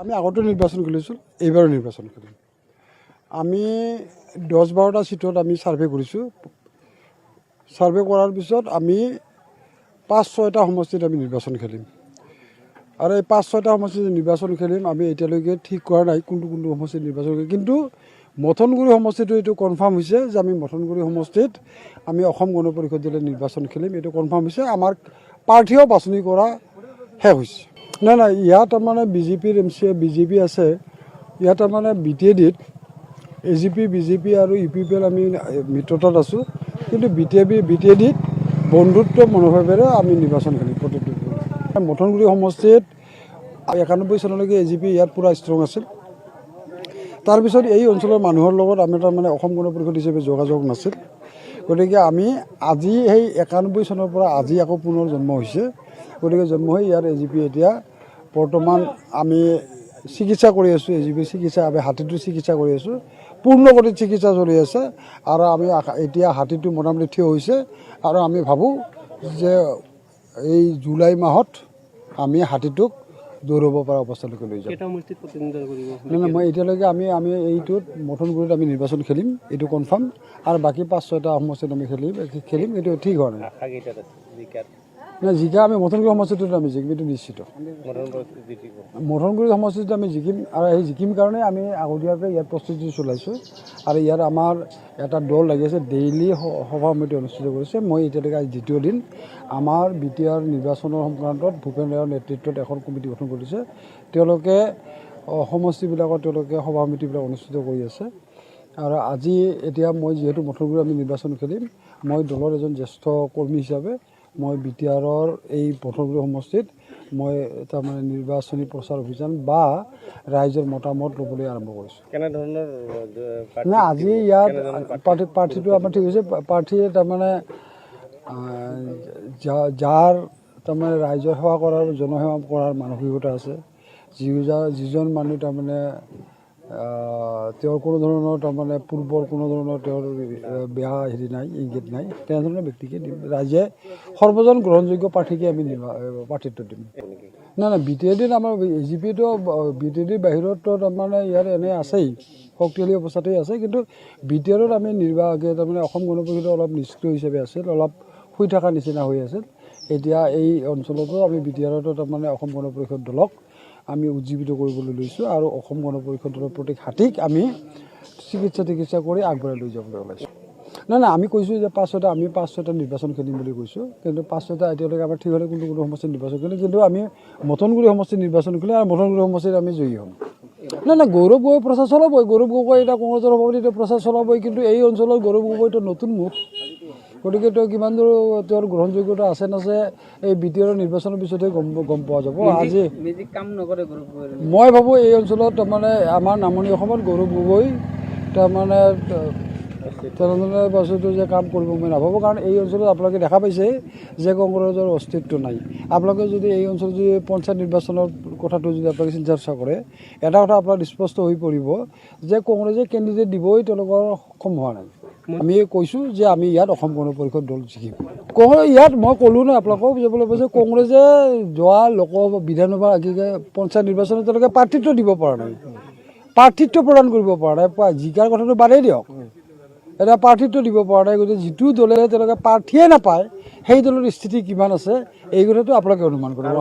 আমি আগতে নিৰ্বাচন কৰিছোঁ, এইবাৰো নিৰ্বাচন কৰিম। আমি 10-12টা সিটত আমি সাৰ্ভে কৰিছোঁ। সাৰ্ভে কৰাৰ পিছত আমি 5-6টা সমষ্টিত আমি নিৰ্বাচন খেলিম। আৰু এই 5-6টা সমষ্টিত নিৰ্বাচন খেলিম আমি এতিয়ালৈকে ঠিক কৰা নাই কোনটো সমষ্টিত নিৰ্বাচন কৰিম। কিন্তু মথনগুৰি সমষ্টিটো এইটো কনফাৰ্ম হৈছে যে আমি মথনগুৰি সমষ্টিত আমি অসম গণ পৰিষদলৈ নিৰ্বাচন খেলিম। এইটো কনফাৰ্ম হৈছে। আমাৰ প্ৰাৰ্থীও বাছনি কৰা শেষ হৈছে। নাই ইয়াত তাৰমানে বিজেপিৰ বিজেপি আছে। ইয়াত তাৰমানে BTADত AGP BJP আৰু UPPL আমি মিত্ৰতাত আছোঁ। কিন্তু BTADত বন্ধুত্ব মনোভাৱেৰে আমি নিৰ্বাচন খেলিম। মথনগুৰি সমষ্টিত 91 চনলৈকে AGP ইয়াত পূৰা ষ্ট্ৰং আছিল। তাৰপিছত এই অঞ্চলৰ মানুহৰ লগত আমি তাৰমানে অসম গণ পৰিষদ হিচাপে যোগাযোগ নাছিল। গতিকে আমি আজি সেই 91 চনৰ পৰা আজি আকৌ পুনৰ জন্ম হৈছে। গতিকে জন্ম হৈ ইয়াৰ AGP এতিয়া বৰ্তমান আমি চিকিৎসা কৰি আছোঁ। AGP চিকিৎসা আমি হাতীটোৰ চিকিৎসা কৰি আছোঁ। পূৰ্ণগতিত চিকিৎসা চলি আছে আৰু আমি এতিয়া হাতীটো মোটামুটি থিয় হৈছে আৰু আমি ভাবোঁ যে এই জুলাই মাহত আমি হাতীটোক দৌৰাব পৰা অৱস্থালৈকে লৈ যাম। নাই মই এতিয়ালৈকে আমি এইটোত মথনগুৰিত আমি নিৰ্বাচন খেলিম, এইটো কনফাৰ্ম। আৰু বাকী 5-6টা সমষ্টিত আমি খেলিম এইটো ঠিক হোৱা নাই। জিকা আমি মথনগুৰি সমষ্টিটোত আমি জিকিম, এইটো নিশ্চিত। মথনগুৰি সমষ্টিটোত আমি জিকিম আৰু সেই জিকিম কাৰণে আমি আগতীয়াকৈ ইয়াত প্ৰস্তুতি চলাইছোঁ। আৰু ইয়াত আমাৰ এটা দল লাগি আছে, ডেইলি সভা সমিতি অনুষ্ঠিত কৰিছে। মই এতিয়ালৈকে আজি দ্বিতীয় দিন আমাৰ BTR নিৰ্বাচনৰ সংক্ৰান্তত ভূপেন ৰায়ৰ নেতৃত্বত এখন কমিটি গঠন কৰিছে। তেওঁলোকে সমষ্টিবিলাকত তেওঁলোকে সভা সমিতিবিলাক অনুষ্ঠিত কৰি আছে। আৰু আজি এতিয়া মই যিহেতু মথনগুৰি আমি নিৰ্বাচন খেলিম, মই দলৰ এজন জ্যেষ্ঠ কৰ্মী হিচাপে মই BTRৰ এই মথনগুৰি সমষ্টিত মই তাৰমানে নিৰ্বাচনী প্ৰচাৰ অভিযান বা ৰাইজৰ মতামত ল'বলৈ আৰম্ভ কৰিছোঁ। কেনেধৰণৰ নাই আজি ইয়াত প্ৰাৰ্থীটো আমাৰ ঠিক হৈছে। প্ৰাৰ্থীয়ে তাৰমানে যাৰ তাৰমানে ৰাইজৰ সেৱা কৰাৰ জনসেৱা কৰাৰ মানসিকতা আছে, যিজন মানুহ তাৰমানে তেওঁৰ কোনো ধৰণৰ তাৰমানে পূৰ্বৰ কোনো ধৰণৰ তেওঁৰ বেয়া নাই, ইংগিত নাই, তেনেধৰণৰ ব্যক্তিকে দিম। ৰাইজে সৰ্বজন গ্ৰহণযোগ্য প্ৰাৰ্থীকে আমি প্ৰাৰ্থিত্ব দিম। নাই BTADত আমাৰ AGPতো BTADৰ বাহিৰতো তাৰমানে ইয়াৰ এনে আছেই, শক্তিশালী অৱস্থাতেই আছে। কিন্তু BTRত আমি তাৰমানে অসম গণ পৰিষদ অলপ নিষ্ক্ৰিয় হিচাপে আছিল, অলপ শুই থকা নিচিনা হৈ আছিল। এতিয়া এই অঞ্চলতো আমি BTRতো তাৰমানে অসম গণ পৰিষদ দলক আমি উজ্জীৱিত কৰিবলৈ লৈছোঁ আৰু অসম গণ পৰিষদ দলৰ প্ৰত্যেক হাতীক আমি চিকিৎসা কৰি আগবঢ়াই লৈ যাবলৈ ওলাইছোঁ। নাই আমি কৈছোঁ যে 5-6টা নিৰ্বাচন খেলিম বুলি কৈছোঁ। কিন্তু 5-6টা এতিয়ালৈকে আমাৰ ঠিক হ'লে কোনো সমষ্টিত নিৰ্বাচন খেলিম। কিন্তু আমি মথনগুৰি সমষ্টিত নিৰ্বাচন খেলিম আৰু মথনগুৰি সমষ্টিত আমি জয়ী হ'ম। নাই গৌৰৱ গগৈ প্ৰচাৰ চলাবই। গৌৰৱ গগৈ এতিয়া কংগ্ৰেছৰ সভাপতি প্ৰচাৰ চলাবই। কিন্তু এই অঞ্চলত গৌৰৱ গগৈটো নতুন মুখ। গতিকে তেওঁ কিমান দূৰ তেওঁৰ গ্ৰহণযোগ্যতা আছে নাছে এই BTR নিৰ্বাচনৰ পিছতহে গম পোৱা যাব। আজি মই ভাবোঁ এই অঞ্চলত তাৰমানে আমাৰ নামনি অসমত গৌৰৱ গগৈ তাৰমানে তেনেধৰণে বস্তুটো যে কাম কৰিব মই নাভাবোঁ। কাৰণ এই অঞ্চলত আপোনালোকে দেখা পাইছে যে কংগ্ৰেছৰ অস্তিত্ব নাই। আপোনালোকে যদি এই অঞ্চলত যদি পঞ্চায়ত নিৰ্বাচনৰ কথাটো যদি আপোনালোকে চিন্তা চৰ্চা কৰে, এটা কথা আপোনাৰ স্পষ্ট হৈ পৰিব যে কংগ্ৰেছে কেণ্ডিডেট দিবই তেওঁলোকৰ সক্ষম হোৱা নাই। আমি কৈছোঁ যে আমি ইয়াত অসম গণ পৰিষদ দল জিকিম। কংগ্ৰেছ ইয়াত মই ক'লোঁ নহয় আপোনালোকক যে কংগ্ৰেছে যোৱা বিধানসভা পঞ্চায়ত নিৰ্বাচনত তেওঁলোকে প্ৰাৰ্থিত্ব দিব পৰা নাই, প্ৰাৰ্থিত্ব প্ৰদান কৰিব পৰা নাই। জিকাৰ কথাটো বাদেই দিয়ক, এটা প্ৰাৰ্থিত্ব দিব পৰা নাই। গতিকে যিটো দলে তেওঁলোকে প্ৰাৰ্থীয়ে নাপায় সেই দলৰ স্থিতি কিমান আছে এই কথাটো আপোনালোকে অনুমান কৰিব।